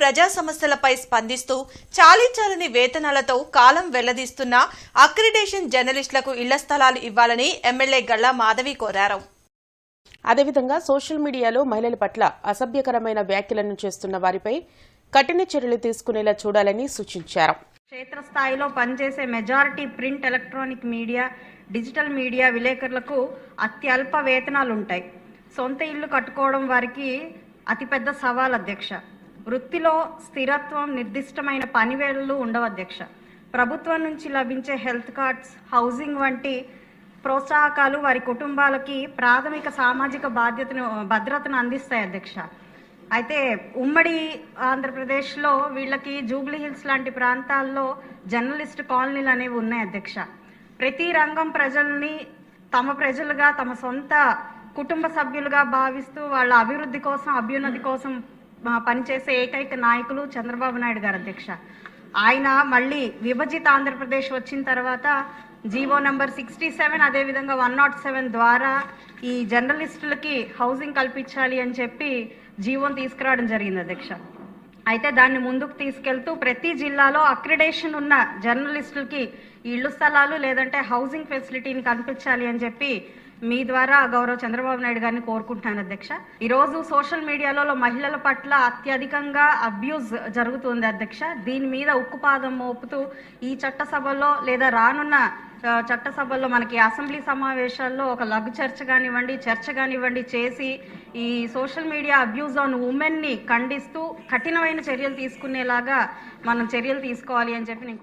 ప్రజా సమస్యలపై స్పందిస్తూ చాలీచాలని వేతనాలతో కాలం వెళ్లదీస్తున్న అక్రిడేషన్ జర్నలిస్టులకు ఇళ్ల స్థలాలు ఇవ్వాలని ఎమ్మెల్యే గల్లా మాధవి కోరారు. అదేవిధంగా సోషల్ మీడియాలో మహిళల పట్ల అసభ్యకరమైన వ్యాఖ్యలను చేస్తున్న వారిపై కఠిన చర్యలు తీసుకునేలా చూడాలని సూచించారు. క్షేత్రస్థాయిలో పనిచేసే majority print, electronic media, digital media విలేకరులకు అత్యల్ప వేతనాలు ఉంటాయి. సొంత ఇల్లు కట్టుకోవడం వారికి అతిపెద్ద సవాల్ అధ్యక్ష. వృత్తిలో స్థిరత్వం, నిర్దిష్టమైన పనివేళలు ఉండవు అధ్యక్ష. ప్రభుత్వం నుంచి లభించే హెల్త్ కార్డ్స్, హౌసింగ్ వంటి ప్రోత్సాహకాలు వారి కుటుంబాలకి ప్రాథమిక సామాజిక భద్రతను అందిస్తాయి అధ్యక్ష. అయితే ఉమ్మడి ఆంధ్రప్రదేశ్లో వీళ్ళకి జూబ్లీ హిల్స్ లాంటి ప్రాంతాల్లో జర్నలిస్ట్ కాలనీలు అనేవి ఉన్నాయి అధ్యక్ష. ప్రతి రంగం ప్రజల్ని తమ ప్రజలుగా, తమ సొంత కుటుంబ సభ్యులుగా భావిస్తూ వాళ్ళ అభివృద్ధి కోసం, అభ్యున్నతి కోసం పనిచేసే ఏకైక నాయకులు చంద్రబాబు నాయుడు గారు అధ్యక్ష. ఆయన మళ్ళీ విభజిత ఆంధ్రప్రదేశ్ వచ్చిన తర్వాత జీవో నంబర్ 67 అదేవిధంగా 107 ద్వారా ఈ జర్నలిస్టులకి హౌసింగ్ కల్పించాలి అని చెప్పి జీవోని తీసుకురావడం జరిగింది అధ్యక్ష. అయితే దాన్ని ముందుకు తీసుకెళ్తూ ప్రతి జిల్లాలో అక్రిడేషన్ ఉన్న జర్నలిస్టులకి ఇళ్లు స్థలాలు లేదంటే హౌసింగ్ ఫెసిలిటీని కల్పించాలి అని చెప్పి మీ ద్వారా గౌరవ చంద్రబాబు నాయుడు గారిని కోరుకుంటున్నాను అధ్యక్ష. ఈరోజు సోషల్ మీడియాలో మహిళల పట్ల అత్యధికంగా అబ్యూజ్ జరుగుతుంది అధ్యక్ష. దీని మీద ఉక్కుపాదం మోపుతూ ఈ చట్టసభల్లో లేదా రానున్న చట్టసభల్లో మనకి అసెంబ్లీ సమావేశాల్లో ఒక లఘు చర్చ కానివ్వండి చేసి ఈ సోషల్ మీడియా అబ్యూజ్ ఆన్ ఉమెన్ని ఖండిస్తూ కఠినమైన చర్యలు తీసుకునేలాగా మనం చర్యలు తీసుకోవాలి అని చెప్పి నేను